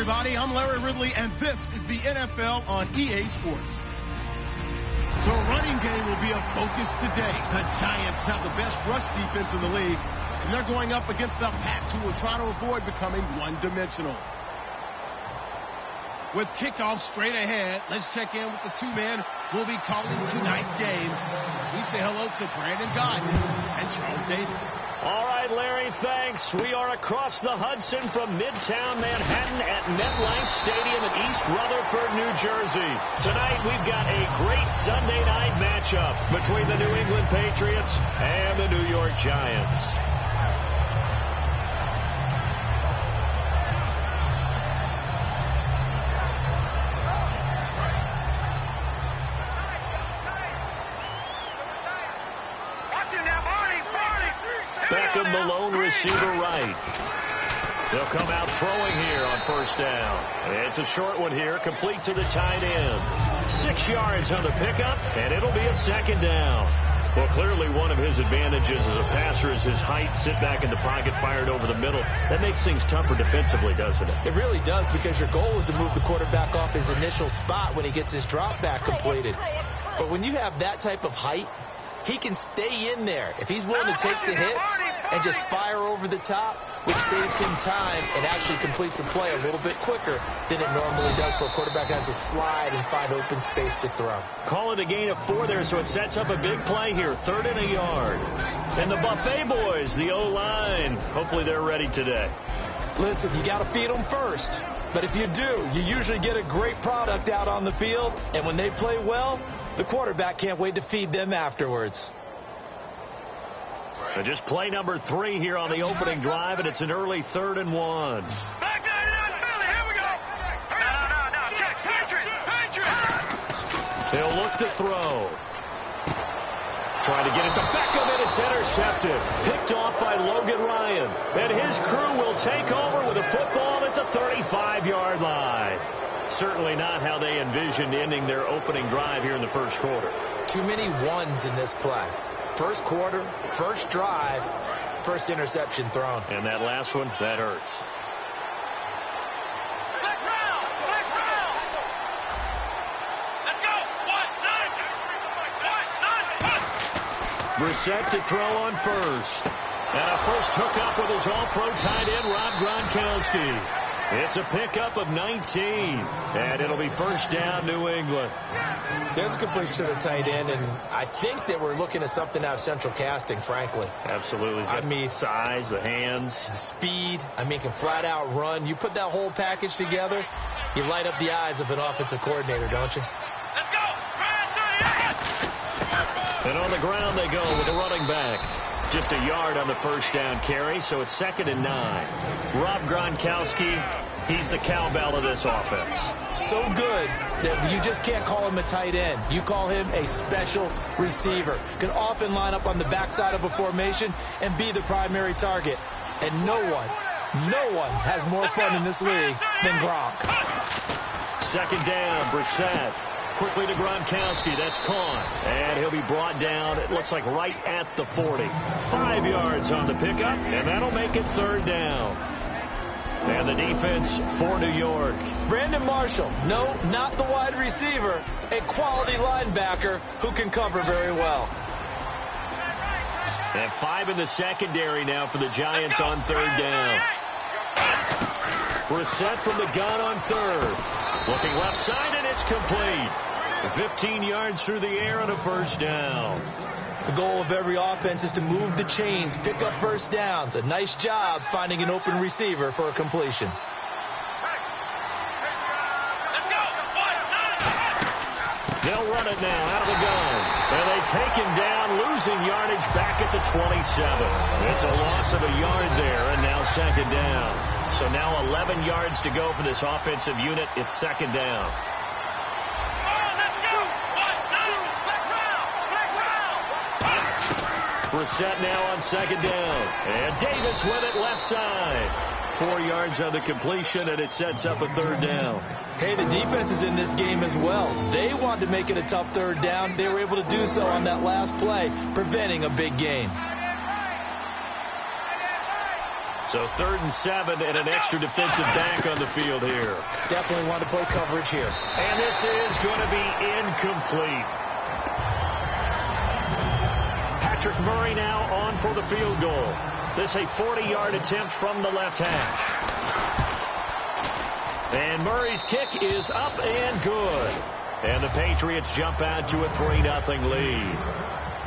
everybody. I'm Larry Ridley, and this is the NFL on EA Sports. The running game will be a focus today. The Giants have the best rush defense in the league, and they're going up against the Pats, who will try to avoid becoming one-dimensional. With kickoff straight ahead, let's check in with the two men who will be calling tonight's game as we say hello to Brandon Godden and Charles Davis. All right, Larry, thanks. We are across the Hudson from Midtown Manhattan at MetLife Stadium in East Rutherford, New Jersey. Tonight, we've got a great Sunday night matchup between the New England Patriots and the New York Giants. Beckham, the lone receiver right. They'll come out throwing here on first down. It's a short one here, complete to the tight end. 6 yards on the pickup, and it'll be a second down. Well, clearly one of his advantages as a passer is his height. Sit back in the pocket, fired over the middle. That makes things tougher defensively, doesn't it? It really does, because your goal is to move the quarterback off his initial spot when he gets his drop back completed. But when you have that type of height, he can stay in there if he's willing to take the hits and just fire over the top, which saves him time and actually completes a play a little bit quicker than it normally does, where a quarterback has to slide and find open space to throw. Call it a gain of 4 there, so it sets up a big play here. 3rd and a yard. And the Buffet boys, the O-line, hopefully they're ready today. Listen, you got to feed them first. But if you do, you usually get a great product out on the field. And when they play well, the quarterback can't wait to feed them afterwards. So just play number 3 here on the opening drive, and it's an early 3rd and 1. Back there, here we go. No. Patriot. He'll look to throw. Trying to get it to Beckham, and it's intercepted. Picked off by Logan Ryan. And his crew will take over with a football at the 35-yard line. Certainly not how they envisioned ending their opening drive here in the first quarter. Too many ones in this play. First quarter, first drive, first interception thrown. And that last one, that hurts. Brissett to throw on first. And a first hookup with his all-pro tight end, Rob Gronkowski. It's a pickup of 19, and it'll be first down, New England. There's a completion to the tight end, and I think that we're looking at something out of central casting, frankly. Absolutely. I mean, size, the hands. Speed. I mean, can flat out run. You put that whole package together, you light up the eyes of an offensive coordinator, don't you? Let's go. And on the ground they go with the running back. Just a yard on the first down carry, so it's 2nd and 9. Rob Gronkowski, he's the cowbell of this offense. So good that you just can't call him a tight end. You call him a special receiver. Can often line up on the backside of a formation and be the primary target. And no one has more fun in this league than Gronk. 2nd down, Brissett. Quickly to Gronkowski. That's caught. And he'll be brought down, it looks like right at the 40. 5 yards on the pickup, and that'll make it 3rd down. And the defense for New York. Brandon Marshall. No, not the wide receiver. A quality linebacker who can cover very well. And 5 in the secondary now for the Giants on 3rd down. Brissett from the gun on 3rd. Looking left side, and it's complete. 15 yards through the air and a first down. The goal of every offense is to move the chains, pick up first downs. A nice job finding an open receiver for a completion. They'll run it now out of the gun. And they take him down, losing yardage back at the 27. It's a loss of a yard there, and now 2nd down. So now 11 yards to go for this offensive unit. It's 2nd down. Brissett now on 2nd down. And Davis with it left side. 4 yards on the completion, and it sets up a 3rd down. Hey, the defense is in this game as well. They wanted to make it a tough 3rd down. They were able to do so on that last play, preventing a big gain. So 3rd and 7 and an extra defensive back on the field here. Definitely want to play coverage here. And this is going to be incomplete. Patrick Murray now on for the field goal. This a 40-yard attempt from the left hash. And Murray's kick is up and good. And the Patriots jump out to a 3-0 lead.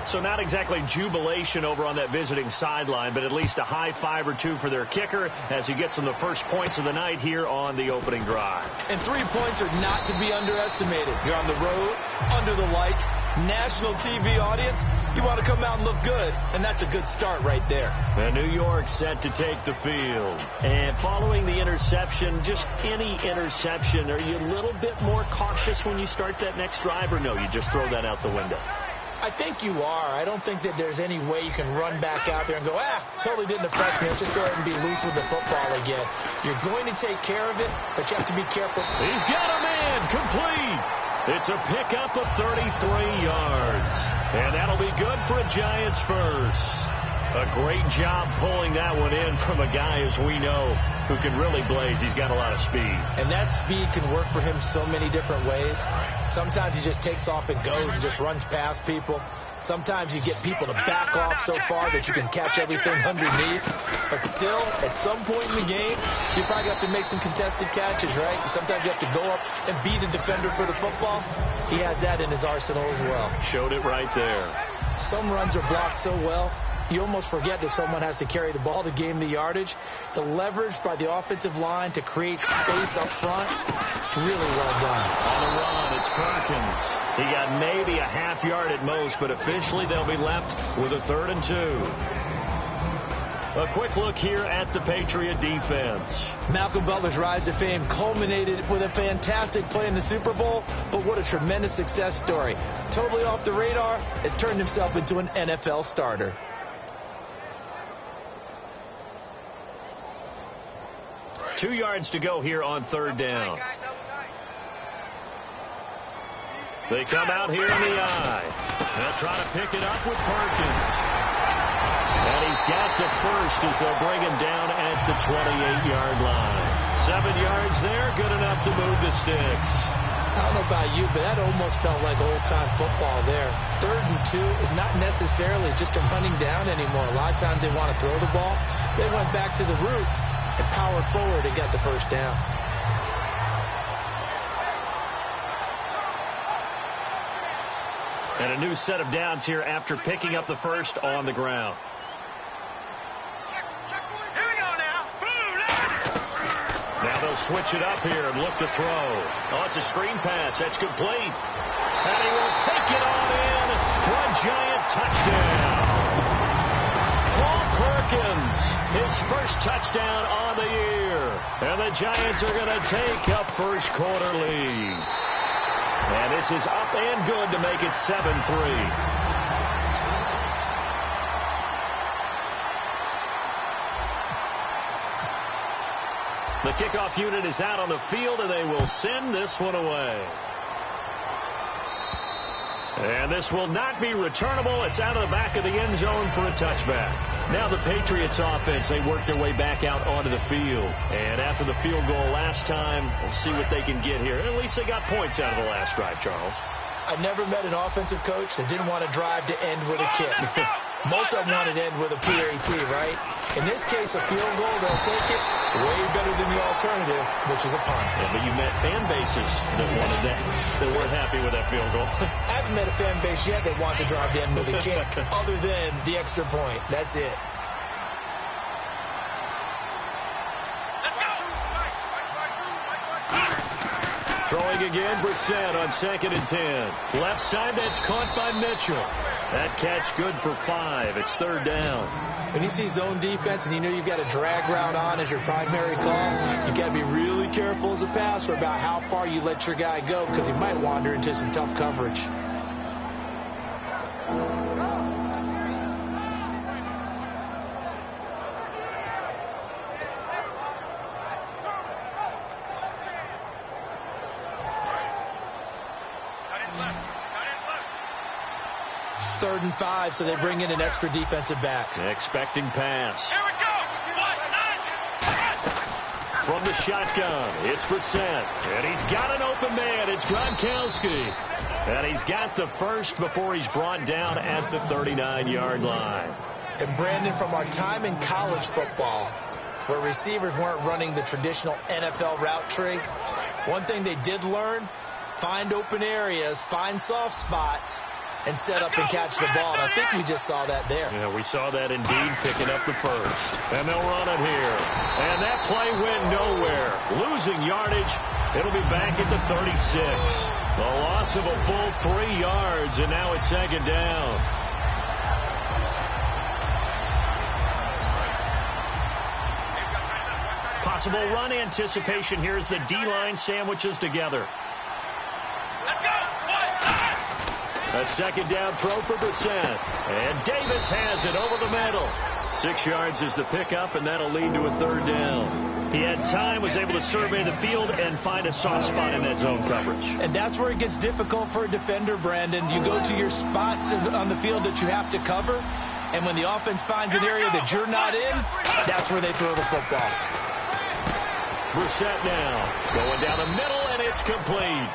So not exactly jubilation over on that visiting sideline, but at least a high five or two for their kicker as he gets them the first points of the night here on the opening drive. And 3 points are not to be underestimated. You're on the road, under the lights, national TV audience. You want to come out and look good, and that's a good start right there. And New York set to take the field. And following the interception, just any interception, are you a little bit more cautious when you start that next drive, or no, you just throw that out the window? I think you are. I don't think that there's any way you can run back out there and go, totally didn't affect me. Let's just go ahead and be loose with the football again. You're going to take care of it, but you have to be careful. He's got a man complete. It's a pickup of 33 yards. And that'll be good for a Giants first. A great job pulling that one in from a guy, as we know, who can really blaze. He's got a lot of speed. And that speed can work for him so many different ways. Sometimes he just takes off and goes and just runs past people. Sometimes you get people to back off so far that you can catch everything underneath. But still, at some point in the game, you probably have to make some contested catches, right? Sometimes you have to go up and beat a defender for the football. He has that in his arsenal as well. Showed it right there. Some runs are blocked so well, you almost forget that someone has to carry the ball to gain the yardage. The leverage by the offensive line to create space up front, really well done. On the run, it's Perkins. He got maybe a half yard at most, but officially they'll be left with a 3rd and 2. A quick look here at the Patriot defense. Malcolm Butler's rise to fame culminated with a fantastic play in the Super Bowl, but what a tremendous success story. Totally off the radar, has turned himself into an NFL starter. Two yards to go here on 3rd down. They come out here in the eye. They'll try to pick it up with Perkins. And he's got the first as they'll bring him down at the 28-yard line. 7 yards there, good enough to move the sticks. I don't know about you, but that almost felt like old-time football there. 3rd and 2 is not necessarily just a running down anymore. A lot of times they want to throw the ball. They went back to the roots and powered forward and got the first down. And a new set of downs here after picking up the first on the ground. Here we go now. Now they'll switch it up here and look to throw. Oh, it's a screen pass. That's complete. And he will take it on in for a Giant touchdown. Paul Perkins, his first touchdown on the year. And the Giants are going to take a first quarter lead. And this is up and good to make it 7-3. The kickoff unit is out on the field, and they will send this one away. And this will not be returnable. It's out of the back of the end zone for a touchback. Now the Patriots offense, they work their way back out onto the field. And after the field goal last time, we'll see what they can get here. At least they got points out of the last drive, Charles. I've never met an offensive coach that didn't want to drive to end with a kick. Most of them wanted to end with a PAT, right? In this case, a field goal, they'll take it way better than the alternative, which is a punt. Yeah, but you met fan bases that wanted that, that weren't happy with that field goal. I haven't met a fan base yet that wants to drive to end with a kick, other than the extra point. That's it. Throwing again, Brissett on 2nd and 10. Left side, that's caught by Mitchell. That catch good for 5. It's 3rd down. When you see zone defense and you know you've got a drag route on as your primary call, you've got to be really careful as a passer about how far you let your guy go, because he might wander into some tough coverage. Third and 5, so they bring in an extra defensive back. Expecting pass. Here we go. 1, 9, the shotgun. It's Brissett. And he's got an open man. It's Gronkowski. And he's got the first before he's brought down at the 39-yard line. And Brandon, from our time in college football, where receivers weren't running the traditional NFL route tree, one thing they did learn, find open areas, find soft spots, and set up and catch the ball. And I think we just saw that there. Yeah, we saw that indeed, picking up the first. And they'll run it here. And that play went nowhere. Losing yardage. It'll be back at the 36. A loss of a full 3 yards, and now it's second down. Possible run anticipation here as the D-line sandwiches together. A second down throw for Brissett. And Davis has it over the middle. 6 yards is the pickup, and that'll lead to a third down. He had time, was able to survey the field and find a soft spot in that zone coverage. And that's where it gets difficult for a defender, Brandon. You go to your spots on the field that you have to cover, and when the offense finds an area that you're not in, that's where they throw the football. Brissett now going down the middle, and it's complete.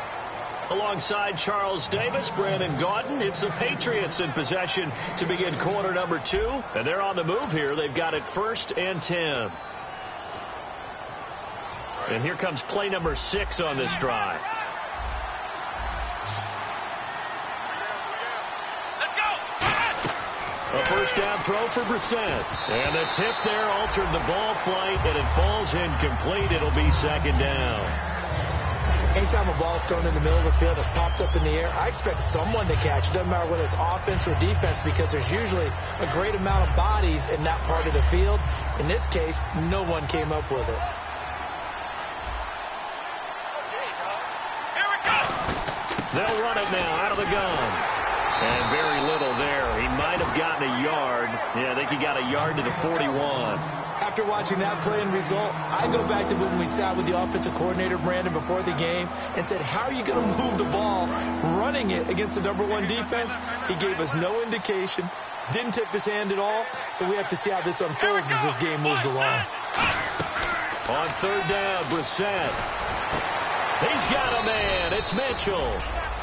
Alongside Charles Davis, Brandon Gaudin, it's the Patriots in possession to begin quarter number 2. And they're on the move here. They've got it 1st and 10. And here comes play number 6 on this drive. A first down throw for Brissett. And the tip there altered the ball flight, and it falls incomplete. It'll be second down. Anytime a ball is thrown in the middle of the field, it's popped up in the air, I expect someone to catch. It doesn't matter whether it's offense or defense, because there's usually a great amount of bodies in that part of the field. In this case, no one came up with it. They'll run it now out of the gun. And very little there. He might have gotten a yard. Yeah, I think he got a yard to the 41. After watching that play and result, I go back to when we sat with the offensive coordinator, Brandon, before the game and said, how are you going to move the ball running it against the #1 defense? He gave us no indication, didn't tip his hand at all, so we have to see how this unfolds as this game moves along. On third down, Brissett. He's got a man. It's Mitchell.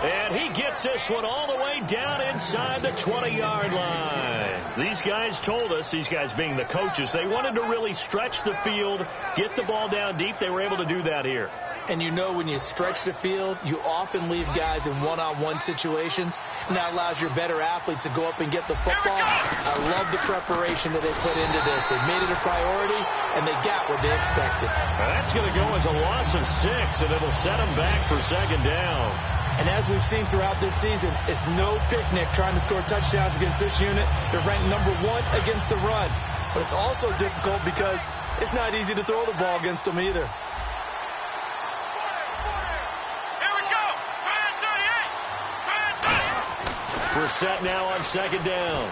And he gets this one all the way down inside the 20-yard line. These guys told us, these guys being the coaches, they wanted to really stretch the field, get the ball down deep. They were able to do that here. And you know, when you stretch the field, you often leave guys in one-on-one situations, and that allows your better athletes to go up and get the football. I love the preparation that they put into this. They made it a priority, and they got what they expected. That's going to go as a loss of 6, and it'll set them back for second down. And as we've seen throughout this season, it's no picnic trying to score touchdowns against this unit. They're ranked #1 against the run. But it's also difficult because it's not easy to throw the ball against them either. Brissett now on second down.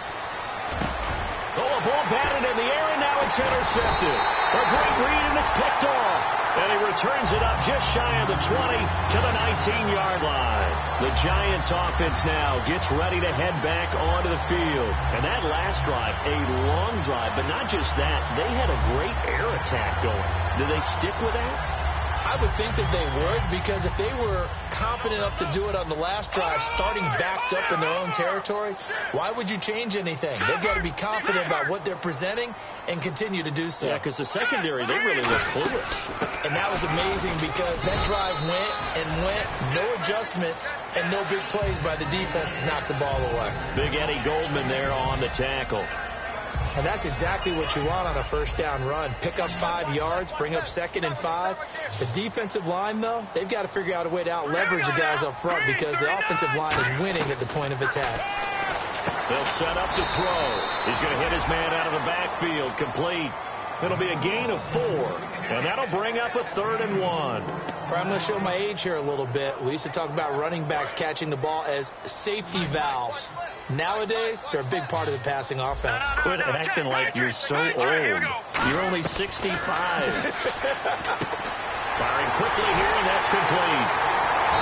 Oh, a ball batted in the air, and now it's intercepted. A great read, and it's picked off. And he returns it up just shy of the 20 to the 19-yard line. The Giants offense now gets ready to head back onto the field. And that last drive, a long drive, but not just that. They had a great air attack going. Do they stick with that? I would think that they would, because if they were confident enough to do it on the last drive, starting backed up in their own territory, why would you change anything? They've got to be confident about what they're presenting and continue to do so. Yeah, because the secondary, they really look clueless. And that was amazing because that drive went, no adjustments, and no big plays by the defense to knock the ball away. Big Eddie Goldman there on the tackle. And that's exactly what you want on a first down run. Pick up 5 yards, bring up 2nd and 5. The defensive line, though, they've got to figure out a way to out-leverage the guys up front because the offensive line is winning at the point of attack. They'll set up to throw. He's going to hit his man out of the backfield, complete. It'll be a gain of 4, and that'll bring up a 3rd and 1. I'm going to show my age here a little bit. We used to talk about running backs catching the ball as safety valves. Nowadays, they're a big part of the passing offense. Quit acting like you're so old. You're only 65. Firing quickly here, and that's complete.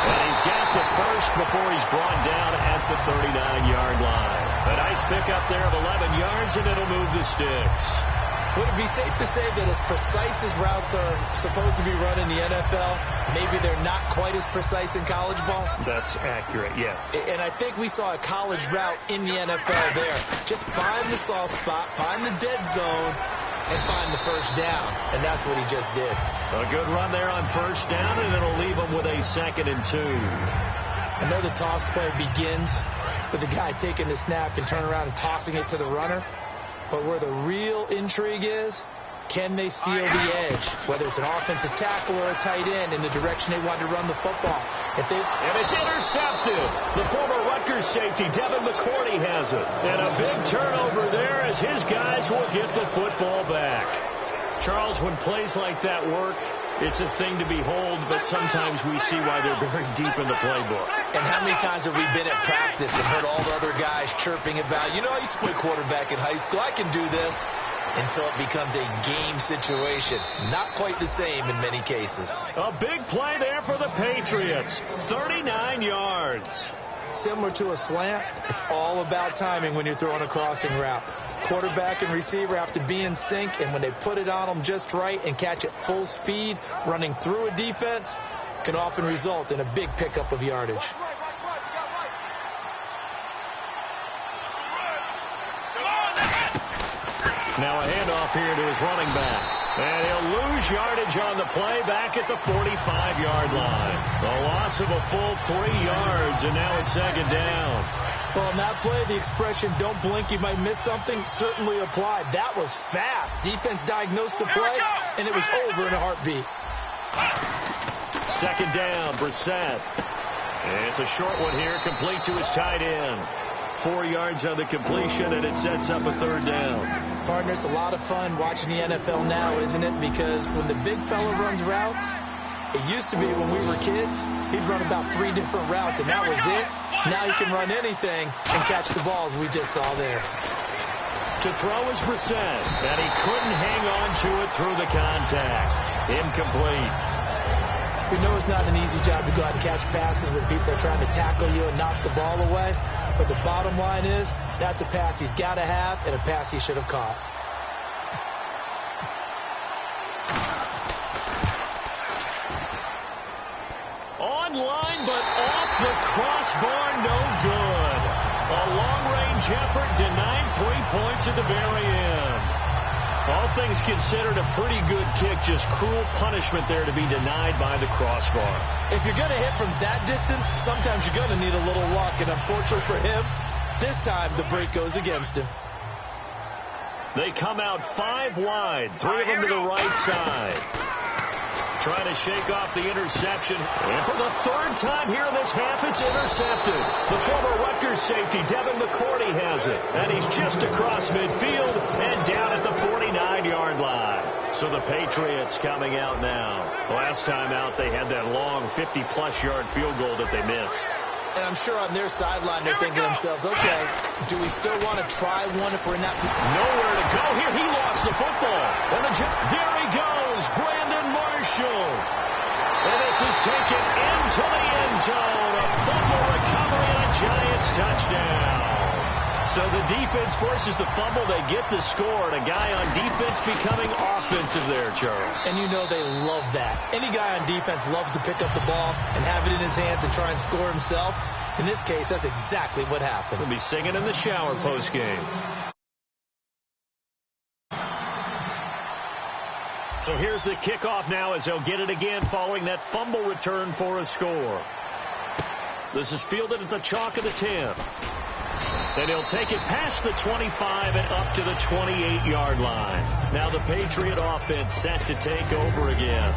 And he's got the first before he's brought down at the 39-yard line. A nice pickup there of 11 yards, and it'll move the sticks. Would it be safe to say that as precise as routes are supposed to be run in the NFL, maybe they're not quite as precise in college ball? That's accurate, yeah. And I think we saw a college route in the NFL there. Just find the soft spot, find the dead zone, and find the first down. And that's what he just did. A good run there on first down, and it'll leave him with a 2nd and 2. I know the toss play begins with the guy taking the snap and turn around and tossing it to the runner. But where the real intrigue is, can they seal the edge? Whether it's an offensive tackle or a tight end in the direction they want to run the football. And it's intercepted. The former Rutgers safety, Devin McCourty, has it. And a big turnover there as his guys will get the football back. Charles, when plays like that work, it's a thing to behold, but sometimes we see why they're very deep in the playbook. And how many times have we been at practice and heard all the other guys chirping about, you know, I used to play quarterback in high school, I can do this, until it becomes a game situation. Not quite the same in many cases. A big play there for the Patriots. 39 yards. Similar to a slant, it's all about timing when you're throwing a crossing route. Quarterback and receiver have to be in sync, and when they put it on them just right and catch it full speed, running through a defense can often result in a big pickup of yardage. Now a handoff here to his running back. And he'll lose yardage on the play back at the 45-yard line. A loss of a full 3 yards, and now it's 2nd down. Well, in that play, the expression, don't blink, you might miss something, certainly applied. That was fast. Defense diagnosed the play, and it was over in a heartbeat. 2nd down, Brissett. And it's a short one here, complete to his tight end. 4 yards on the completion, and it sets up a 3rd down. Partner, it's a lot of fun watching the NFL now, isn't it? Because when the big fella runs routes, it used to be when we were kids, he'd run about 3 different routes, and that was it. Now he can run anything and catch the balls we just saw there. To throw is Brissett, and he couldn't hang on to it through the contact. Incomplete. We know it's not an easy job to go out and catch passes when people are trying to tackle you and knock the ball away. But the bottom line is, that's a pass he's got to have and a pass he should have caught. Online, but off the crossbar, no good. A long-range effort denied 3 points at the very end. All things considered, a pretty good kick, just cruel punishment there to be denied by the crossbar. If you're going to hit from that distance, sometimes you're going to need a little luck, and unfortunately for him, this time the break goes against him. They come out 5 wide, 3 of them to the right side. Trying to shake off the interception. And for the 3rd time here in this half, it's intercepted. The former Rutgers safety, Devin McCourty, has it. And he's just across midfield and down at the 49-yard line. So the Patriots coming out now. Last time out, they had that long 50-plus yard field goal that they missed. And I'm sure on their sideline, they're thinking to themselves, okay, do we still want to try one if we're not... Nowhere to go here. He lost the football. And there he goes, Brandon Marshall. And this is taken into the end zone. A fumble recovery and a Giants touchdown. So the defense forces the fumble. They get the score. And a guy on defense becoming offensive there, Charles. And you know they love that. Any guy on defense loves to pick up the ball and have it in his hands and try and score himself. In this case, that's exactly what happened. He'll be singing in the shower postgame. So here's the kickoff now as they'll get it again following that fumble return for a score. This is fielded at the chalk of the 10. Then he'll take it past the 25 and up to the 28-yard line. Now the Patriot offense set to take over again.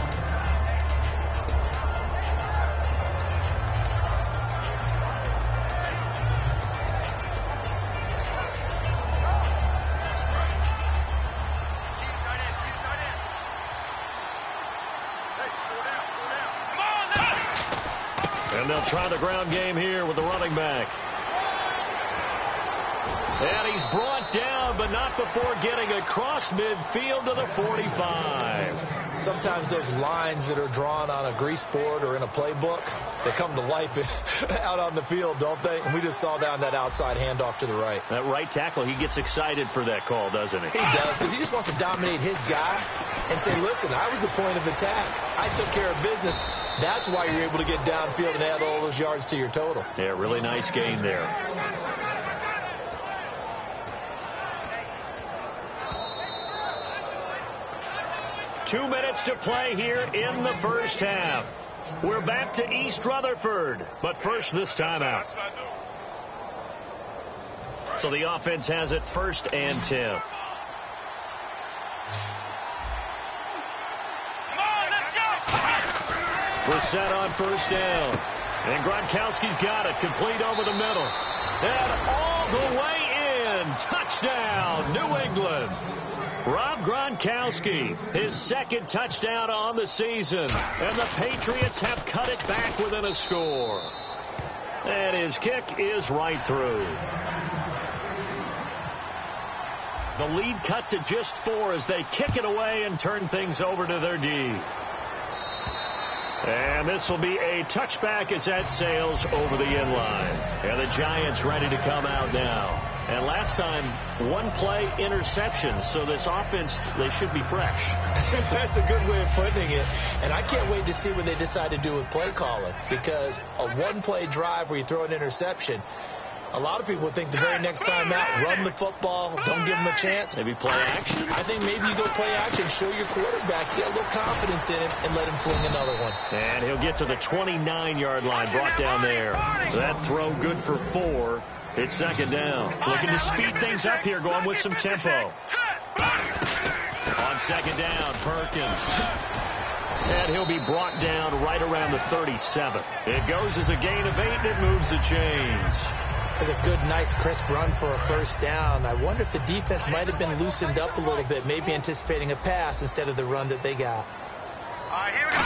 And they'll try the ground game here with the running back. And he's brought down, but not before getting across midfield to the 45. Sometimes those lines that are drawn on a grease board or in a playbook, they come to life out on the field, don't they? And we just saw down that outside handoff to the right. That right tackle, he gets excited for that call, doesn't he? He does, because he just wants to dominate his guy and say, listen, I was the point of attack. I took care of business. That's why you're able to get downfield and add all those yards to your total. Yeah, really nice gain there. Two minutes to play here in the first half. We're back to East Rutherford, but first this timeout. So the offense has it 1st and 10. Brissett on 1st down. And Gronkowski's got it. Complete over the middle. And all the way in. Touchdown, New England. Rob Gronkowski, his 2nd touchdown on the season. And the Patriots have cut it back within a score. And his kick is right through. The lead cut to just 4 as they kick it away and turn things over to their D. And this will be a touchback as that sails over the inline. And the Giants ready to come out now. And last time, 1-play interception. So this offense, they should be fresh. That's a good way of putting it. And I can't wait to see what they decide to do with play calling. Because a 1-play drive where you throw an interception, a lot of people would think the very next time out, run the football, don't give them a chance. Maybe play action? I think maybe you go play action, show your quarterback, get a little confidence in him, and let him fling another one. And he'll get to the 29-yard line, brought down there. That throw good for 4. It's 2nd down. Looking to speed things up here, going with some tempo. On 2nd down, Perkins. And he'll be brought down right around the 37. It goes as a gain of 8, and it moves the chains. That's a good, nice, crisp run for a 1st down. I wonder if the defense might have been loosened up a little bit, maybe anticipating a pass instead of the run that they got. All right, here we go.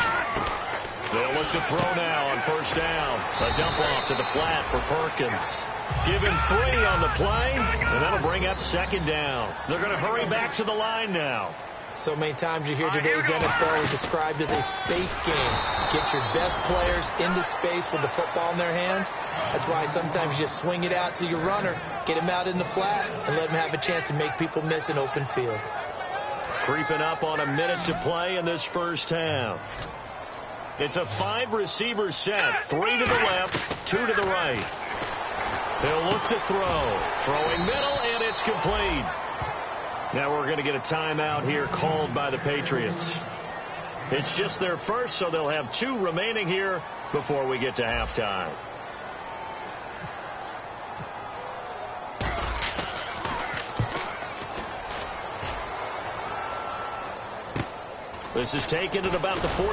They'll look to throw now on 1st down. A dump off to the flat for Perkins. Give him 3 on the play, and that'll bring up 2nd down. They're going to hurry back to the line now. So many times you hear today's NFL described as a space game. Get your best players into space with the football in their hands. That's why sometimes you just swing it out to your runner, get him out in the flat, and let him have a chance to make people miss an open field. Creeping up on a minute to play in this first half. It's a 5-receiver set. 3 to the left, 2 to the right. He'll look to throw. Throwing middle, and it's complete. Now we're going to get a timeout here called by the Patriots. It's just their first, so they'll have 2 remaining here before we get to halftime. This is taken at about the 14.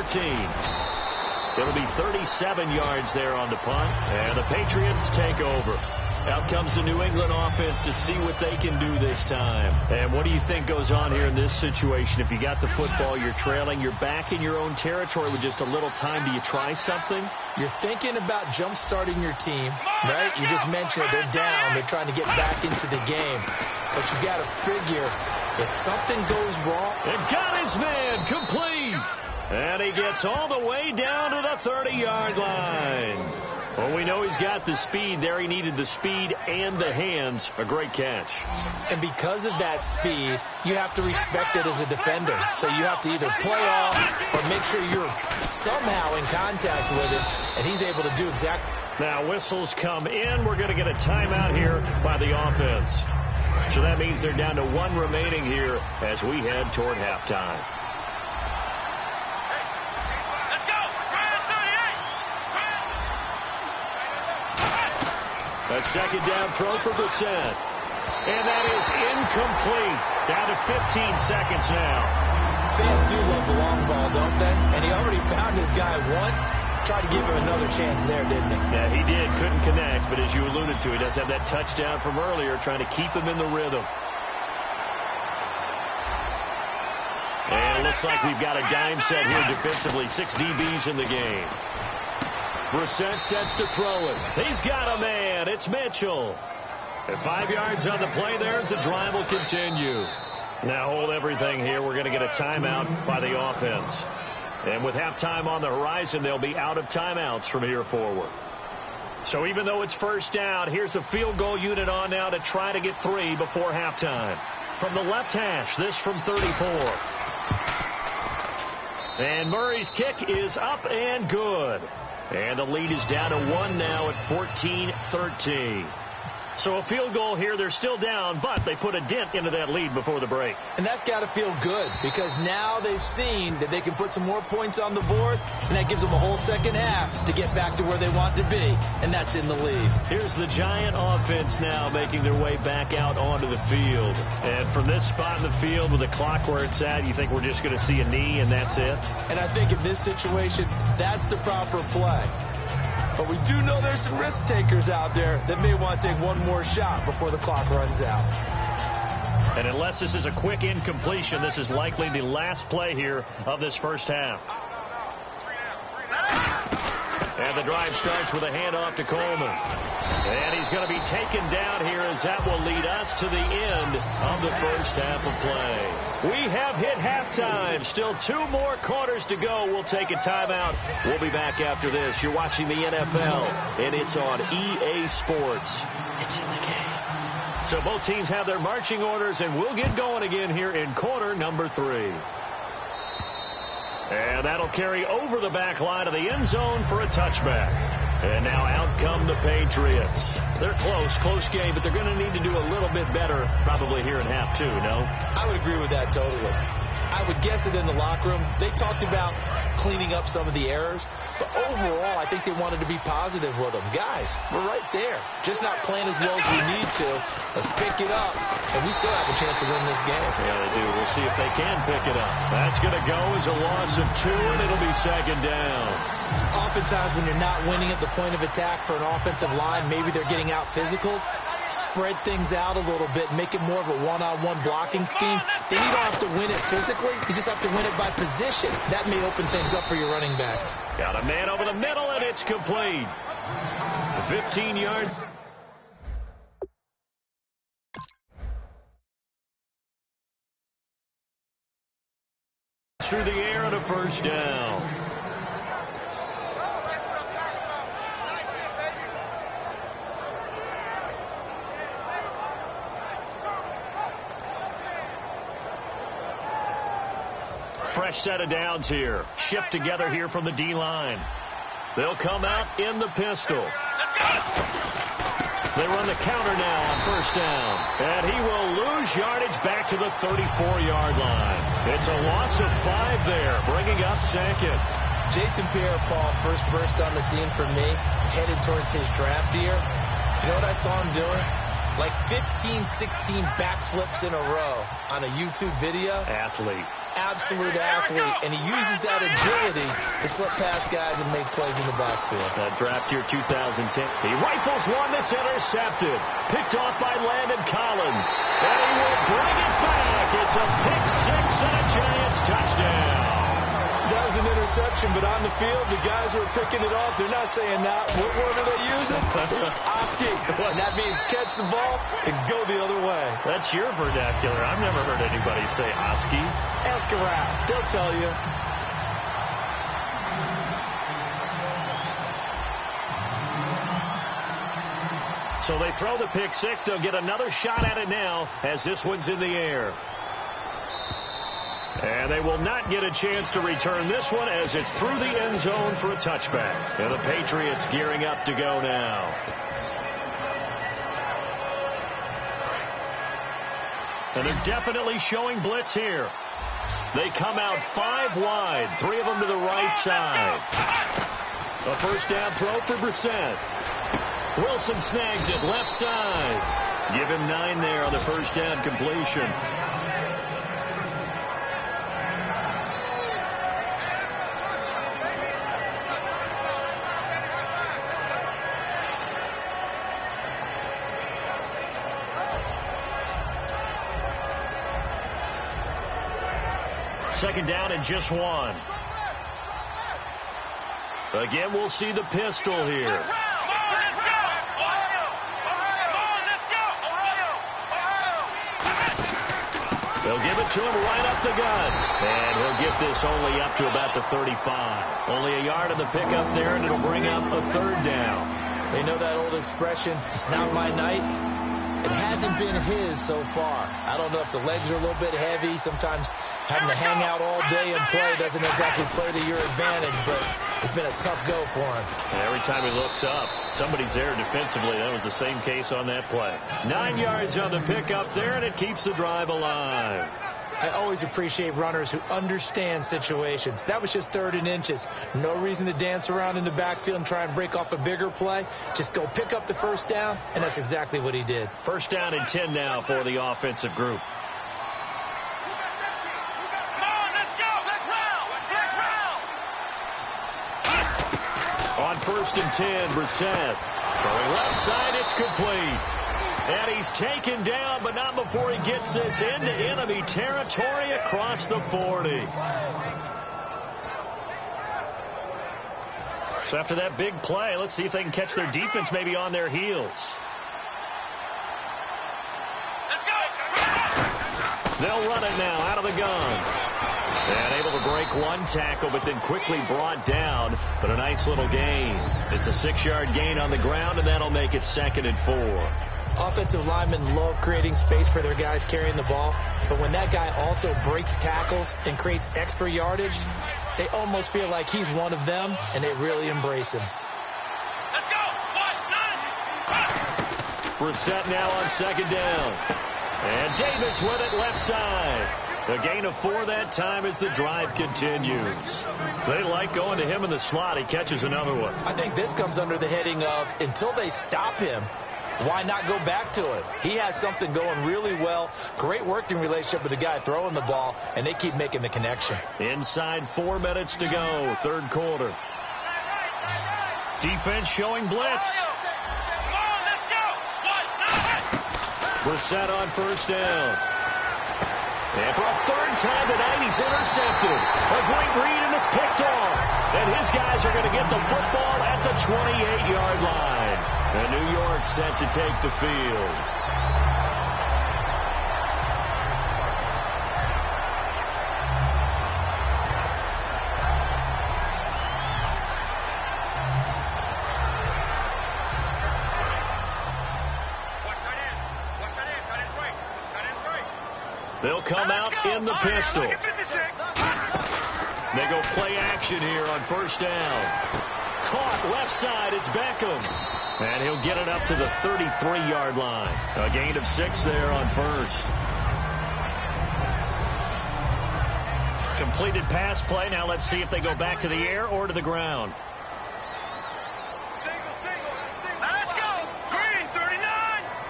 It'll be 37 yards there on the punt, and the Patriots take over. Out comes the New England offense to see what they can do this time. And what do you think goes on here in this situation? If you got the football, you're trailing, you're back in your own territory with just a little time. Do you try something? You're thinking about jump-starting your team, right? You just mentioned it. They're down. They're trying to get back into the game. But you got to figure if something goes wrong. And got his man complete. And he gets all the way down to the 30-yard line. Well, we know he's got the speed there. He needed the speed and the hands. A great catch. And because of that speed, you have to respect it as a defender. So you have to either play off or make sure you're somehow in contact with it. And he's able to do exactly. Now whistles come in. We're going to get a timeout here by the offense. So that means they're down to 1 remaining here as we head toward halftime. A 2nd down throw for Brissett. And that is incomplete. Down to 15 seconds now. Fans do love the long ball, don't they? And he already found his guy once. Tried to give him another chance there, didn't he? Yeah, he did. Couldn't connect. But as you alluded to, he does have that touchdown from earlier, trying to keep him in the rhythm. And it looks like we've got a dime set here defensively. 6 DBs in the game. Brissett sets to throw it. He's got a man. It's Mitchell. At 5 yards on the play there, as the drive will continue. Now hold everything here. We're going to get a timeout by the offense. And with halftime on the horizon, they'll be out of timeouts from here forward. So even though it's first down, here's the field goal unit on now to try to get 3 before halftime. From the left hash, this from 34. And Murray's kick is up and good. And the lead is down to 1 now at 14-13. So a field goal here. They're still down, but they put a dent into that lead before the break. And that's got to feel good because now they've seen that they can put some more points on the board, and that gives them a whole second half to get back to where they want to be, and that's in the lead. Here's the Giant offense now making their way back out onto the field. And from this spot in the field with the clock where it's at, you think we're just going to see a knee and that's it? And I think in this situation, that's the proper play. But we do know there's some risk takers out there that may want to take one more shot before the clock runs out. And unless this is a quick incompletion, this is likely the last play here of this first half. And the drive starts with a handoff to Coleman. And he's going to be taken down here as that will lead us to the end of the first half of play. We have hit halftime. Still 2 more quarters to go. We'll take a timeout. We'll be back after this. You're watching the NFL, and it's on EA Sports. It's in the game. So both teams have their marching orders, and we'll get going again here in quarter number 3. And that'll carry over the back line of the end zone for a touchback. And now out come the Patriots. They're close game, but they're going to need to do a little bit better probably here in half 2, no? I would agree with that totally. I would guess it in the locker room. They talked about cleaning up some of the errors, but overall, I think they wanted to be positive with them. Guys, we're right there. Just not playing as well as we need to. Let's pick it up, and we still have a chance to win this game. Yeah, they do. We'll see if they can pick it up. That's going to go as a loss of 2, and it'll be second down. Oftentimes, when you're not winning at the point of attack for an offensive line, maybe they're getting out physical. Spread things out a little bit, make it more of a one-on-one blocking scheme. Then you don't have to win it physically. You just have to win it by position. That may open things up for your running backs. Got a man over the middle, and it's complete. 15 yards. Through the air and a first down. Fresh set of downs here. Shift together here from the D-line. They'll come out in the pistol. They run the counter now on first down. And he will lose yardage back to the 34-yard line. It's a loss of 5 there, bringing up second. Jason Pierre-Paul, first burst on the scene for me, headed towards his draft year. You know what I saw him doing? Like 15, 16 backflips in a row on a YouTube video. Athlete. Absolute athlete, and he uses that agility to slip past guys and make plays in the backfield. That draft year 2010. He rifles one that's intercepted. Picked off by Landon Collins. And he will bring it back. It's a pick 6 and a Giants touchdown. That was an interception, but on the field, the guys who are picking it off, they're not saying that. What word are they using? It's Oski. And that means catch the ball and go the other way. That's your vernacular. I've never heard anybody say Oski. Ask a rap. They'll tell you. So they throw the pick 6. They'll get another shot at it now as this one's in the air. And they will not get a chance to return this one as it's through the end zone for a touchback. And the Patriots gearing up to go now. And they're definitely showing blitz here. They come out 5 wide, 3 of them to the right side. A first down throw for Brissett. Wilson snags it left side. Give him 9 there on the first down completion. Second down and just 1. Again, we'll see the pistol here. it to him right up the gut. And he'll get this only up to about the 35. Only a yard on the pickup there, and it'll bring up a third down. They know that old expression, it's not my night. It hasn't been his so far. I don't know if the legs are a little bit heavy. Sometimes having to hang out all day and play doesn't exactly play to your advantage, but it's been a tough go for him. And every time he looks up, somebody's there defensively. That was the same case on that play. 9 yards on the pickup there, and it keeps the drive alive. I always appreciate runners who understand situations. That was just 3rd and inches. No reason to dance around in the backfield and try and break off a bigger play. Just go pick up the first down, and that's exactly what he did. First down and 10 now for the offensive group. Come on, let's go. Let's roll. On 1st and 10, Brissett. Throwing left side, it's complete. And he's taken down, but not before he gets this into enemy territory across the 40. So after that big play, let's see if they can catch their defense maybe on their heels. Let's go. They'll run it now out of the gun. And able to break one tackle, but then quickly brought down. But a nice little gain. It's a 6-yard gain on the ground, and that'll make it 2nd and 4. Offensive linemen love creating space for their guys carrying the ball, but when that guy also breaks tackles and creates extra yardage, they almost feel like he's one of them, and they really embrace him. Let's go. 1, 9. Brissett now on 2nd down. And Davis with it left side. A gain of 4 that time as the drive continues. They like going to him in the slot. He catches another one. I think this comes under the heading of until they stop him, why not go back to it? He has something going really well. Great working relationship with the guy throwing the ball, and they keep making the connection. Inside 4 minutes to go, 3rd quarter. Defense showing blitz. Come on, let's go. 1, 9. Brissett on 1st down. And for a 3rd time tonight, he's intercepted. A great read, and it's picked off. And his guys are going to get the football at the 28-yard line. And New York set to take the field. They'll come out in the pistol. They go play action here on 1st down. Caught left side, it's Beckham. And he'll get it up to the 33-yard line. A gain of 6 there on 1st. Completed pass play. Now let's see if they go back to the air or to the ground. Let's go. Green 39.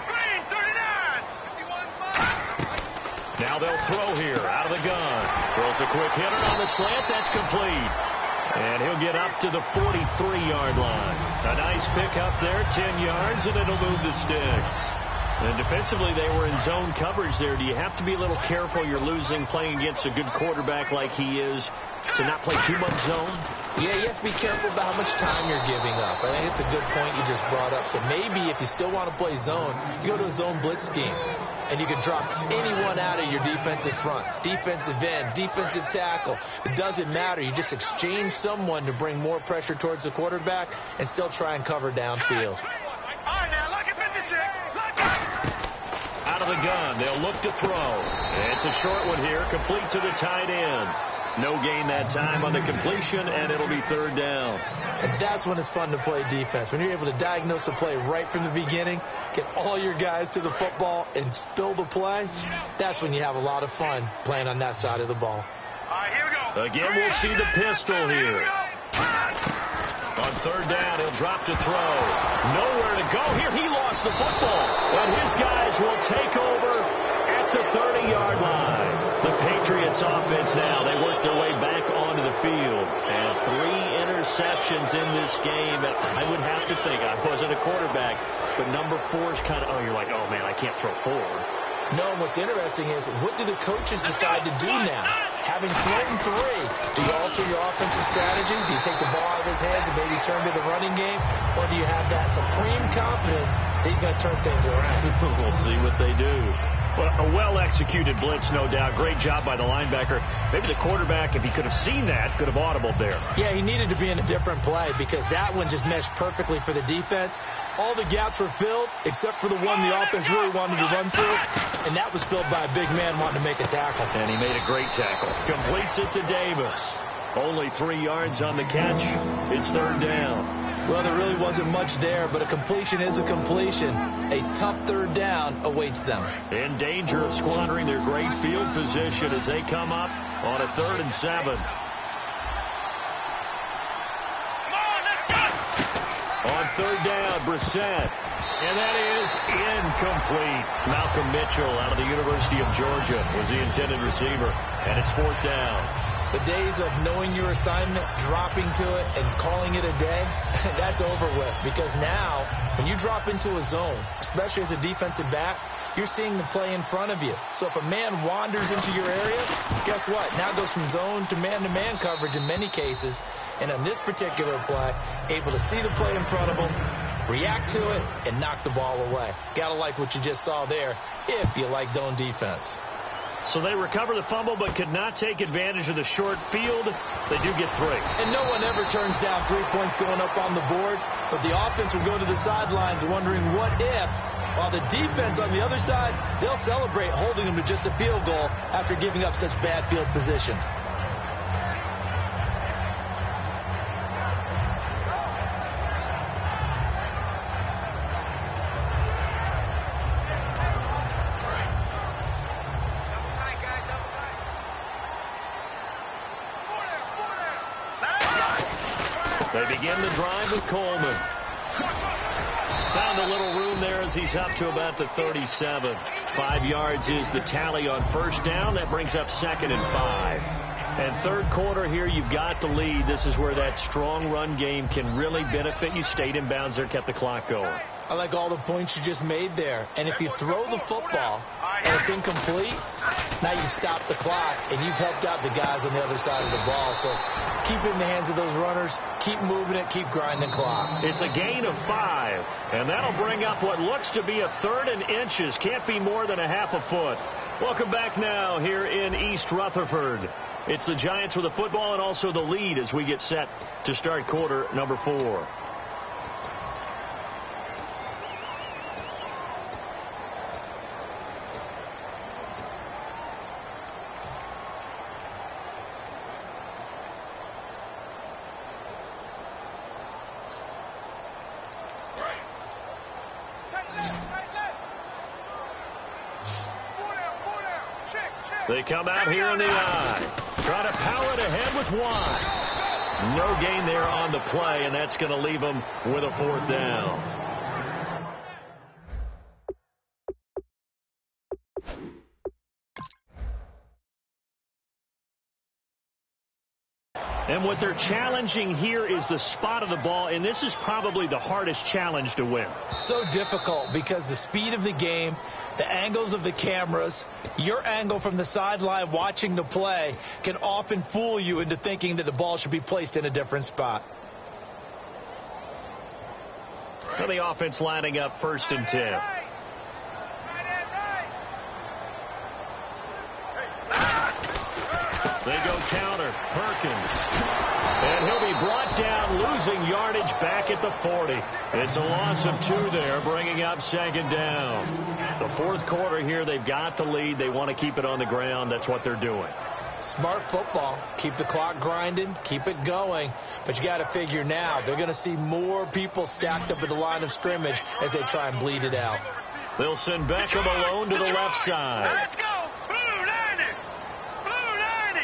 Green 39. Now they'll throw here out of the gun. Throws a quick hitter on the slant. That's complete. And he'll get up to the 43-yard line. A nice pickup there, 10 yards, and it'll move the sticks. And defensively, they were in zone coverage there. Do you have to be a little careful? You're losing playing against a good quarterback like he is to not play too much zone? Yeah, you have to be careful about how much time you're giving up. I think it's a good point you just brought up. So maybe if you still want to play zone, you go to a zone blitz scheme. And you can drop anyone out of your defensive front. Defensive end, defensive tackle. It doesn't matter. You just exchange someone to bring more pressure towards the quarterback and still try and cover downfield. All right, now, look at 56. Out of the gun, they'll look to throw. It's a short one here, complete to the tight end. No gain that time on the completion, and it'll be 3rd down. And that's when it's fun to play defense. When you're able to diagnose the play right from the beginning, get all your guys to the football, and spill the play, that's when you have a lot of fun playing on that side of the ball. All right, here we go. Again, we'll see the pistol here. On 3rd down, he'll drop to throw. Nowhere to go. Here, he lost the football. And his guys will take over at the 30-yard line. The Patriots offense now, they work their way back onto the field. And 3 interceptions in this game. And I would have to think, I wasn't a quarterback, but number 4 is kind of, oh, you're like, oh, man, I can't throw 4. No, and what's interesting is, what do the coaches decide to do now? Having thrown 3, do you alter your offensive strategy? Do you take the ball out of his hands and maybe turn to the running game? Or do you have that supreme confidence that he's going to turn things around? We'll see what they do. Well, a well-executed blitz, no doubt. Great job by the linebacker. Maybe the quarterback, if he could have seen that, could have audibled there. Yeah, he needed to be in a different play because that one just meshed perfectly for the defense. All the gaps were filled except for the one the offense really wanted to run through, and that was filled by a big man wanting to make a tackle. And he made a great tackle. Completes it to Davis. Only 3 yards on the catch. It's third down. Well, there really wasn't much there, but a completion is a completion. A tough third down awaits them. In danger of squandering their great field position as they come up on a 3rd and 7. On 3rd down, Brissett. And that is incomplete. Malcolm Mitchell out of the University of Georgia was the intended receiver. And it's 4th down. The days of knowing your assignment, dropping to it, and calling it a day, that's over with. Because now, when you drop into a zone, especially as a defensive back, you're seeing the play in front of you. So if a man wanders into your area, guess what? Now it goes from zone to man-to-man coverage in many cases. And on this particular play, able to see the play in front of him, react to it, and knock the ball away. Gotta like what you just saw there, if you like zone defense. So they recover the fumble but could not take advantage of the short field. They do get 3. And no one ever turns down 3 points going up on the board. But the offense will go to the sidelines wondering what if, while the defense on the other side, they'll celebrate holding them to just a field goal after giving up such bad field position. They begin the drive with Coleman. Found a little room there as he's up to about the 37. 5 yards is the tally on 1st down. That brings up 2nd and 5. And 3rd quarter here, you've got the lead. This is where that strong run game can really benefit you. Stayed in bounds there, kept the clock going. I like all the points you just made there. And if you throw the football and it's incomplete, now you've stopped the clock and you've helped out the guys on the other side of the ball. So keep it in the hands of those runners. Keep moving it. Keep grinding the clock. It's a gain of 5. And that'll bring up what looks to be a 3rd and inches. Can't be more than a half a foot. Welcome back now here in East Rutherford. It's the Giants with the football and also the lead as we get set to start quarter number 4. They come out here in the eye. Try to power it ahead with Watt. No gain there on the play, and that's going to leave them with a 4th down. And what they're challenging here is the spot of the ball, and this is probably the hardest challenge to win. So difficult because the speed of the game, the angles of the cameras, your angle from the sideline watching the play can often fool you into thinking that the ball should be placed in a different spot. Well, the offense lining up 1st and 10. They go counter. Perkins. And he'll be brought down, losing yardage back at the 40. It's a loss of 2 there, bringing up 2nd down. The 4th quarter here, they've got the lead. They want to keep it on the ground. That's what they're doing. Smart football. Keep the clock grinding. Keep it going. But you got to figure now, they're going to see more people stacked up at the line of scrimmage as they try and bleed it out. They'll send Beckham alone to the left side. Let's go. Blue 90. Blue 90.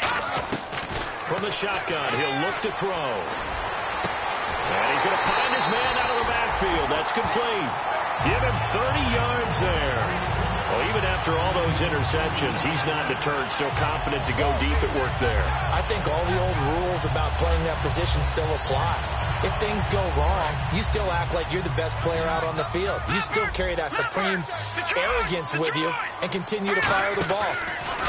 From the shotgun, he'll look to throw. And he's going to find his man out of the backfield. That's complete. Give him 30 yards there. Well, even after all those interceptions, he's not deterred, still confident to go deep at work there. I think all the old rules about playing that position still apply. If things go wrong, you still act like you're the best player out on the field. You still carry that supreme arrogance with you and continue to fire the ball.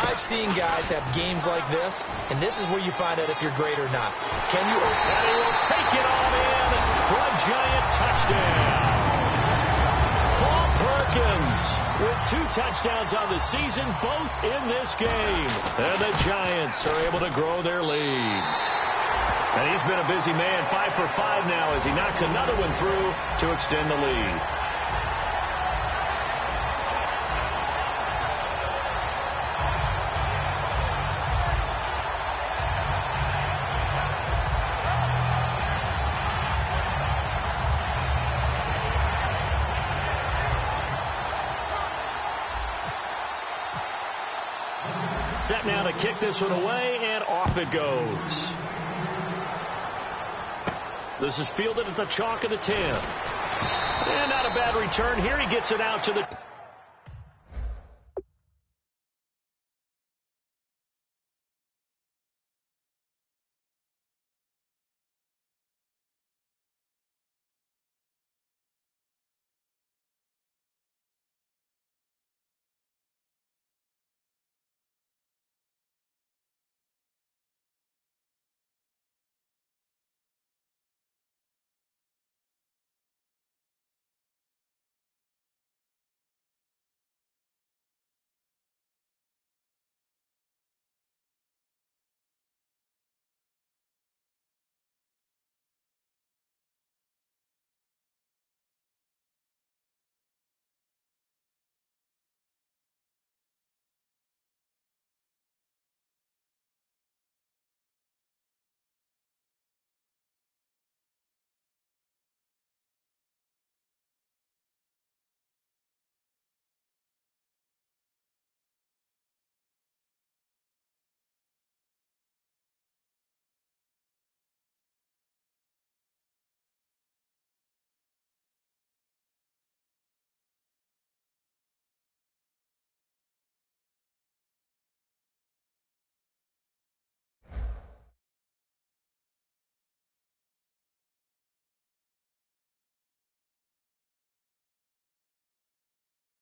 I've seen guys have games like this, and this is where you find out if you're great or not. Can you open? And he will take it all in for a Giant touchdown. Paul Perkins with 2 touchdowns on the season, both in this game. And the Giants are able to grow their lead. And he's been a busy man, 5 for 5 now as he knocks another one through to extend the lead. Set now to kick this one away, and off it goes. This is fielded at the chalk of the 10. And not a bad return here. He gets it out to the...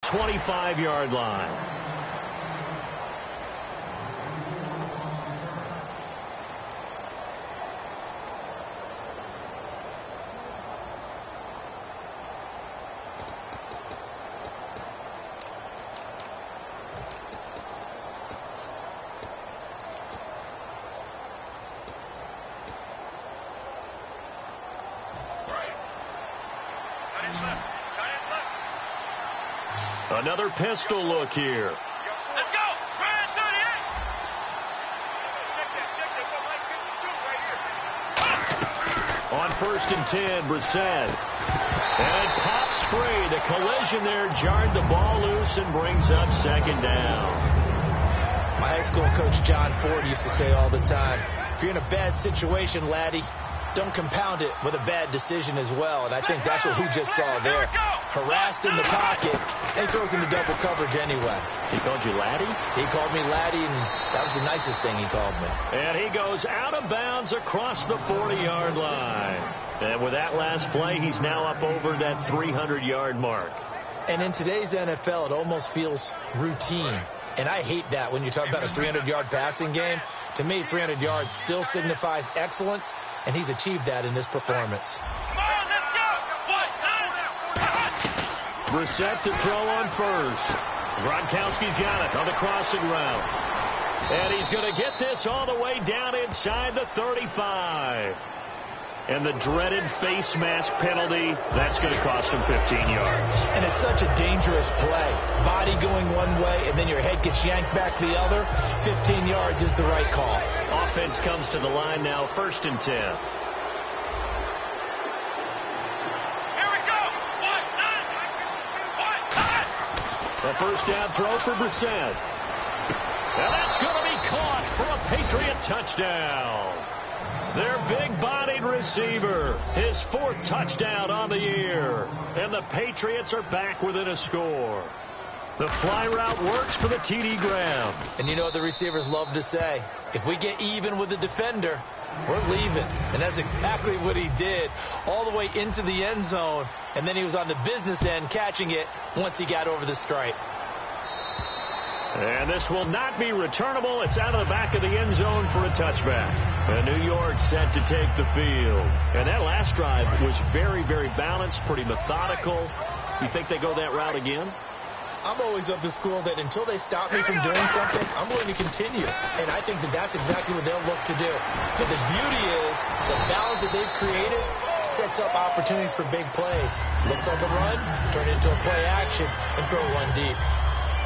...25-yard line. Another pistol look here. Let's go. Ryan 38. Check that. Got 52 right here. On 1st and 10, Brissett. And it pops free. The collision there jarred the ball loose and brings up 2nd down. My high school coach, John Ford, used to say all the time, if you're in a bad situation, laddie, don't compound it with a bad decision as well. And I think that's what we just saw there. Harassed in the pocket, and he throws into double coverage anyway. He called you laddie? He called me laddie, and that was the nicest thing he called me. And he goes out of bounds across the 40-yard line. And with that last play, he's now up over that 300-yard mark. And in today's NFL, it almost feels routine. And I hate that when you talk about a 300-yard passing game. To me, 300 yards still signifies excellence, and he's achieved that in this performance. Brissett to throw on 1st. Gronkowski's got it on the crossing route. And he's going to get this all the way down inside the 35. And the dreaded face mask penalty, that's going to cost him 15 yards. And it's such a dangerous play. Body going one way, and then your head gets yanked back the other. 15 yards is the right call. Offense comes to the line now, 1st and 10. A 1st down throw for Brissett. And that's going to be caught for a Patriot touchdown. Their big-bodied receiver, his 4th touchdown on the year. And the Patriots are back within a score. The fly route works for the TD Graham. And you know what the receivers love to say? If we get even with the defender, we're leaving. And that's exactly what he did, all the way into the end zone. And then he was on the business end catching it once he got over the stripe. And this will not be returnable. It's out of the back of the end zone for a touchback. And New York set to take the field. And that last drive was very, very balanced, pretty methodical. You think they go that route again? I'm always of the school that until they stop me from doing something, I'm going to continue. And I think that that's exactly what they'll look to do. But the beauty is the balance that they've created sets up opportunities for big plays. Looks like a run, turn it into a play action, and throw one deep.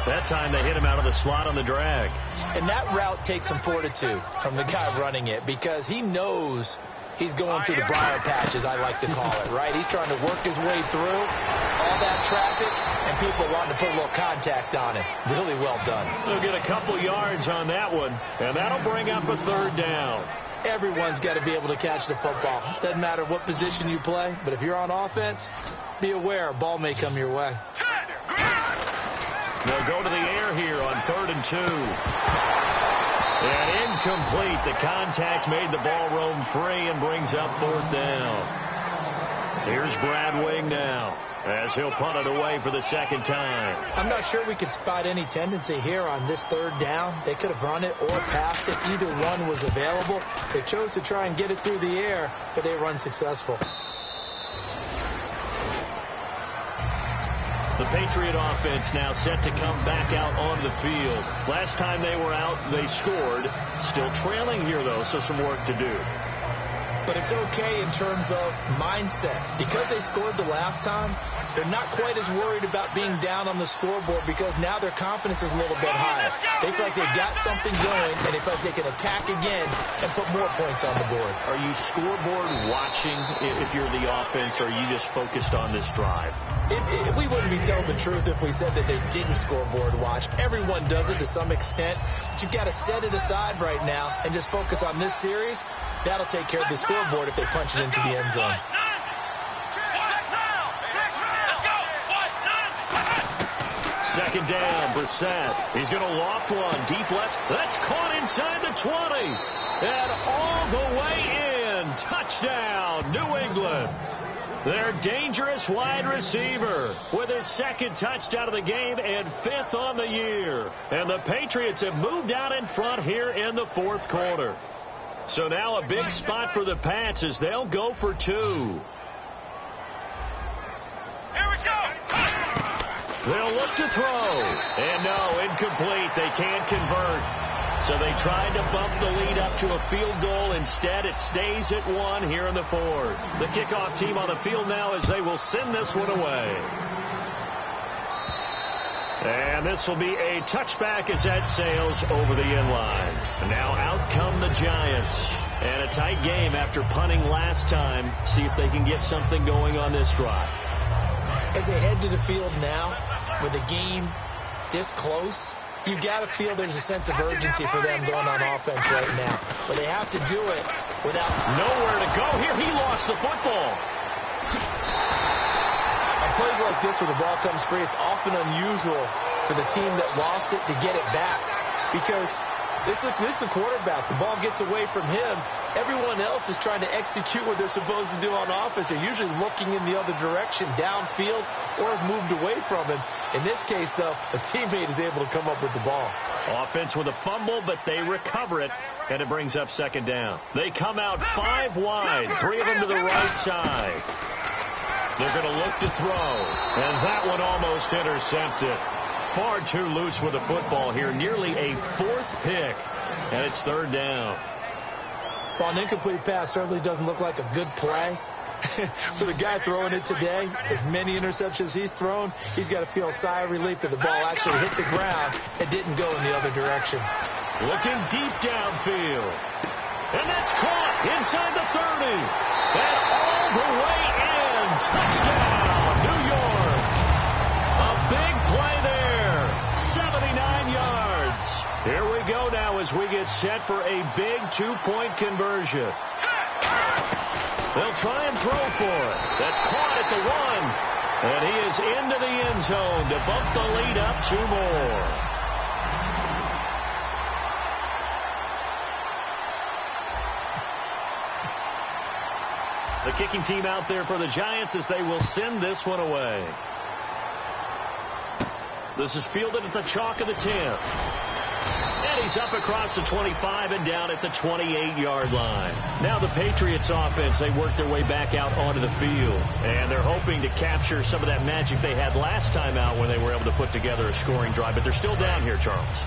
That time they hit him out of the slot on the drag. And that route takes some fortitude from the guy running it because he knows he's going through the briar patch, as I like to call it, right? He's trying to work his way through all that traffic, and people wanting to put a little contact on him. Really well done. They'll get a couple yards on that one, and that'll bring up a third down. Everyone's got to be able to catch the football. Doesn't matter what position you play, but if you're on offense, be aware a ball may come your way. They'll go to the air here on 3rd and 2. And incomplete. The contact made the ball roam free and brings up 4th down. Here's Brad Wing now as he'll punt it away for the second time. I'm not sure we could spot any tendency here on this 3rd down. They could have run it or passed it. Either one was available. They chose to try and get it through the air, but they were unsuccessful. The Patriot offense now set to come back out on the field. Last time they were out, they scored. Still trailing here, though, so some work to do. But it's okay in terms of mindset. Because they scored the last time, they're not quite as worried about being down on the scoreboard because now their confidence is a little bit higher. They feel like they've got something going, and they feel like they can attack again and put more points on the board. Are you scoreboard watching if you're the offense, or are you just focused on this drive? We wouldn't be telling the truth if we said that they didn't scoreboard watch. Everyone does it to some extent, but you've got to set it aside right now and just focus on this series. That'll take care of the scoreboard if they punch it into the end zone. Second down, Brissett. He's going to loft one. Deep left. That's caught inside the 20. And all the way in. Touchdown, New England. Their dangerous wide receiver with his second touchdown of the game and 5th on the year. And the Patriots have moved out in front here in the 4th quarter. So now a big spot for the Pats as they'll go for 2. Here we go. They'll look to throw. And no, incomplete. They can't convert. So they tried to bump the lead up to a field goal. Instead, it stays at 1 here in the 4th. The kickoff team on the field now as they will send this one away. And this will be a touchback as that sails over the end line. Now out come the Giants. And a tight game after punting last time. See if they can get something going on this drive. As they head to the field now, with the game this close, you've got to feel there's a sense of urgency for them going on offense right now. But they have to do it without nowhere to go. Here he lost the football. On plays like this where the ball comes free, it's often unusual for the team that lost it to get it back. Because this is the quarterback. The ball gets away from him. Everyone else is trying to execute what they're supposed to do on offense. They're usually looking in the other direction, downfield, or have moved away from him. In this case, though, a teammate is able to come up with the ball. Offense with a fumble, but they recover it, and it brings up second down. They come out 5 wide, 3 of them to the right side. They're going to look to throw, and that one almost intercepted. Far too loose with the football here, nearly a 4th pick, and it's 3rd down. Well, an incomplete pass certainly doesn't look like a good play. For the guy throwing it today, as many interceptions he's thrown, he's got to feel a sigh of relief that the ball actually hit the ground and didn't go in the other direction. Looking deep downfield. And that's caught inside the 30. And all the way in. Touchdown, New York. A big play there. 79 yards. Here we go now as we get set for a big 2-point conversion. They'll try and throw for it. That's caught at the 1. And he is into the end zone to bump the lead up 2 more. The kicking team out there for the Giants as they will send this one away. This is fielded at the chalk of the 10. And he's up across the 25 and down at the 28-yard line. Now the Patriots offense, they work their way back out onto the field. And they're hoping to capture some of that magic they had last time out when they were able to put together a scoring drive. But they're still down here, Charles.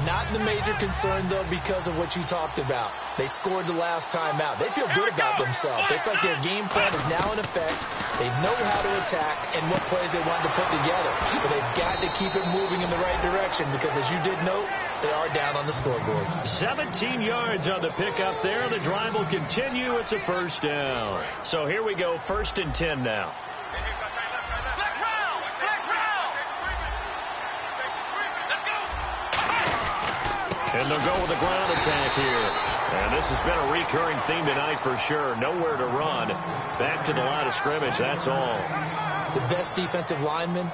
Not the major concern, though, because of what you talked about. They scored the last time out. They feel good about themselves. They feel like their game plan is now in effect. They know how to attack and what plays they want to put together. But they've got to keep it moving in the right direction because, as you did note, they are down on the scoreboard. 17 yards on the pickup there. The drive will continue. It's a first down. So here we go, 1st and 10 now. And they'll go with a ground attack here. And this has been a recurring theme tonight for sure. Nowhere to run. Back to the line of scrimmage, that's all. The best defensive linemen,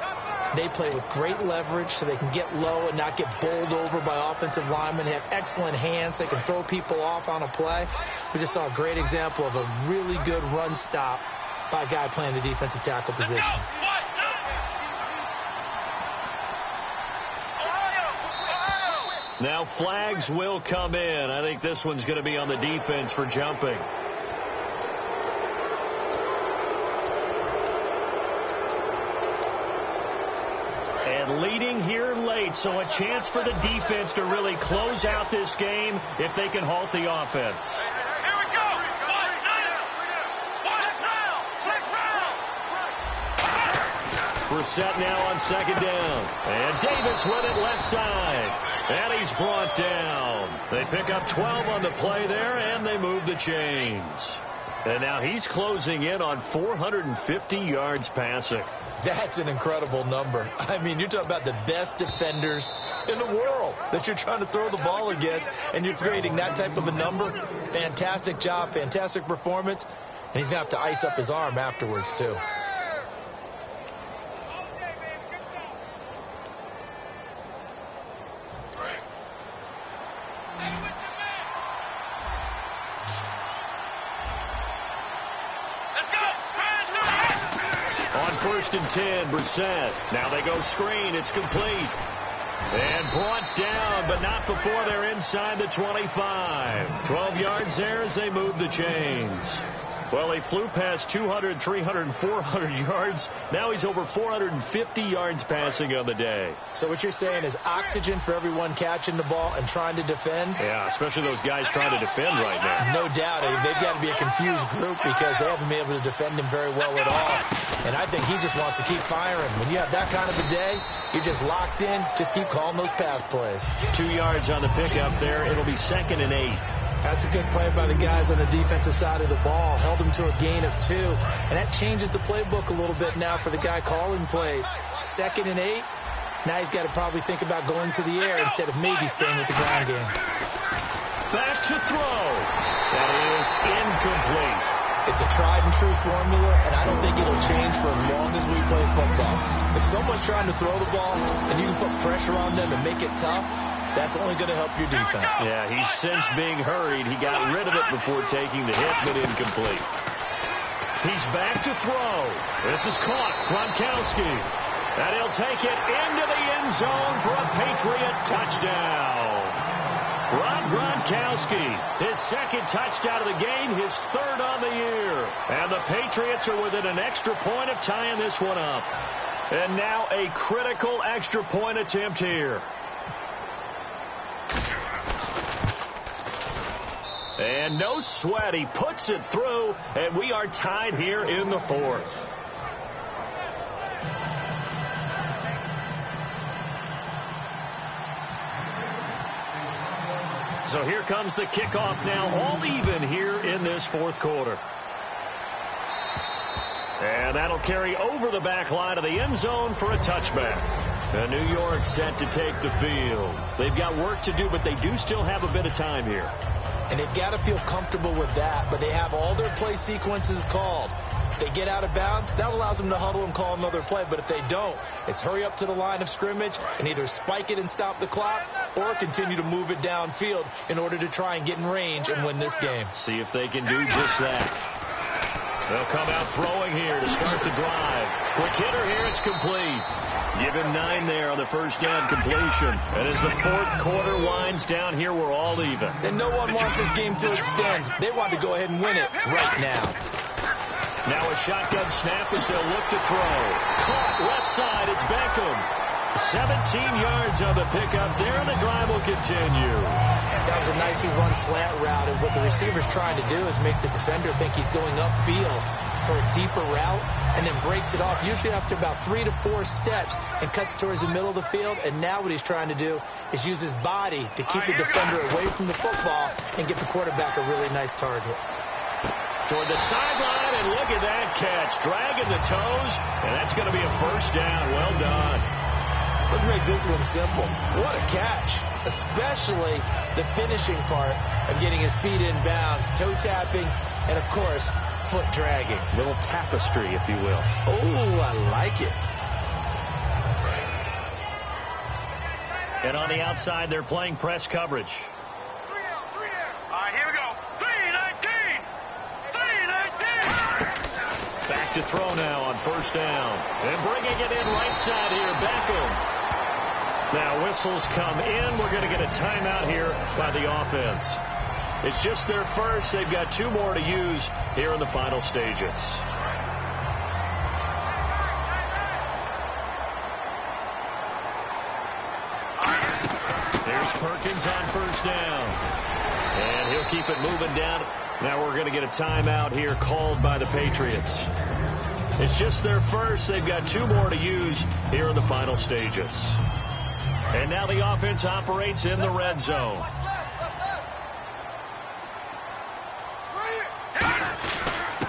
they play with great leverage so they can get low and not get bowled over by offensive linemen. They have excellent hands. They can throw people off on a play. We just saw a great example of a really good run stop by a guy playing the defensive tackle position. Now flags will come in. I think this one's going to be on the defense for jumping. And leading here late, so a chance for the defense to really close out this game if they can halt the offense. Here we go. We're set now on 2nd down. And Davis with it left side. And he's brought down. They pick up 12 on the play there, and they move the chains. And now he's closing in on 450 yards passing. That's an incredible number. I mean, you're talking about the best defenders in the world that you're trying to throw the ball against, and you're creating that type of a number. Fantastic job, fantastic performance. And he's going to have to ice up his arm afterwards, too. On 1st and 10, Brissett. Now they go screen. It's complete. And brought down, but not before they're inside the 25. 12 yards there as they move the chains. Well, he flew past 200, 300, 400 yards. Now he's over 450 yards passing on the day. So what you're saying is oxygen for everyone catching the ball and trying to defend? Yeah, especially those guys trying to defend right now. No doubt. They've got to be a confused group because they haven't been able to defend him very well at all. And I think he just wants to keep firing. When you have that kind of a day, you're just locked in. Just keep calling those pass plays. 2 yards on the pickup there. It'll be 2nd and 8. That's a good play by the guys on the defensive side of the ball. Held him to a gain of 2. And that changes the playbook a little bit now for the guy calling plays. 2nd and 8. Now he's got to probably think about going to the air instead of maybe staying with the ground game. Back to throw. That is incomplete. It's a tried-and-true formula, and I don't think it'll change for as long as we play football. If someone's trying to throw the ball and you can put pressure on them and make it tough, that's only going to help your defense. Yeah, he's since being hurried. He got rid of it before taking the hit, but incomplete. He's back to throw. This is caught. Gronkowski. And he'll take it into the end zone for a Patriot touchdown. Rob Gronkowski, his 2nd touchdown of the game, his 3rd on the year. And the Patriots are within an extra point of tying this one up. And now a critical extra point attempt here. And no sweat, he puts it through, and we are tied here in the 4th. So here comes the kickoff now, all even here in this 4th quarter. And that'll carry over the back line of the end zone for a touchback. And New York set to take the field. They've got work to do, but they do still have a bit of time here. And they've got to feel comfortable with that, but they have all their play sequences called. If they get out of bounds, that allows them to huddle and call another play. But if they don't, it's hurry up to the line of scrimmage and either spike it and stop the clock or continue to move it downfield in order to try and get in range and win this game. See if they can do just that. They'll come out throwing here to start the drive. Quick hitter here, it's complete. Give him 9 there on the first down completion. And as the fourth quarter winds down here, we're all even. And no one wants this game to extend. They want to go ahead and win it right now. Now a shotgun snap as they'll look to throw. Caught left side, it's Beckham. 17 yards on the pickup there, and the drive will continue. That was a nicely run slant route, and what the receiver's trying to do is make the defender think he's going upfield for a deeper route, and then breaks it off, usually after about 3 to 4 steps, and cuts towards the middle of the field. And now what he's trying to do is use his body to keep the defender away from the football and give the quarterback a really nice target. Toward the sideline, and look at that catch. Dragging the toes, and that's going to be a first down. Well done. Let's make this one simple. What a catch, especially the finishing part of getting his feet in bounds, toe tapping, and, of course, foot dragging. Little tapestry, if you will. Oh, I like it. And on the outside, they're playing press coverage. All right, here we go. 3-19. 3-19. Back to throw now on first down. And bringing it in right side here, Beckham. Now whistles come in. We're going to get a timeout here by the offense. It's just their first. They've got 2 more to use here in the final stages. There's Perkins on first down. And he'll keep it moving down. Now we're going to get a timeout here called by the Patriots. It's just their first. They've got 2 more to use here in the final stages. And now the offense operates in the red zone.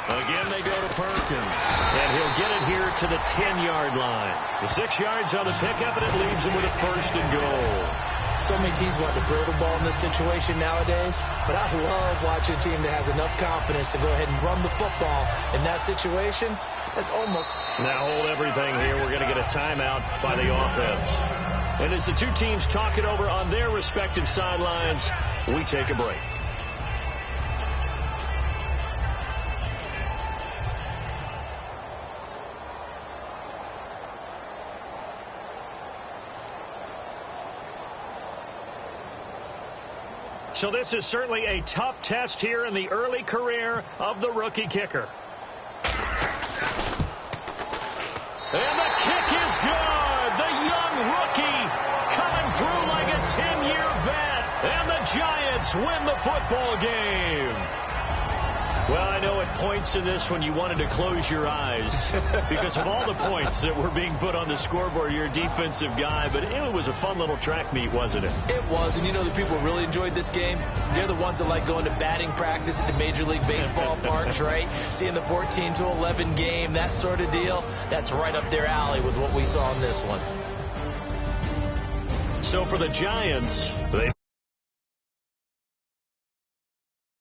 Again, they go to Perkins. And he'll get it here to the 10-yard line. The 6 yards on the pickup, and it leaves him with a first and goal. So many teams want to throw the ball in this situation nowadays, but I love watching a team that has enough confidence to go ahead and run the football in that situation. That's almost... Now hold everything here. We're going to get a timeout by the offense. And as the 2 teams talk it over on their respective sidelines, we take a break. So this is certainly a tough test here in the early career of the rookie kicker. And the kick is good. The young rookie coming through like a 10-year vet. And the Giants win the football game. Well, I know at points in this when you wanted to close your eyes because of all the points that were being put on the scoreboard. You're a defensive guy, but it was a fun little track meet, wasn't it? It was, and you know the people really enjoyed this game? They're the ones that like going to batting practice at the Major League Baseball parks, right? Seeing the 14-11 game, that sort of deal. That's right up their alley with what we saw in this one. So for the Giants,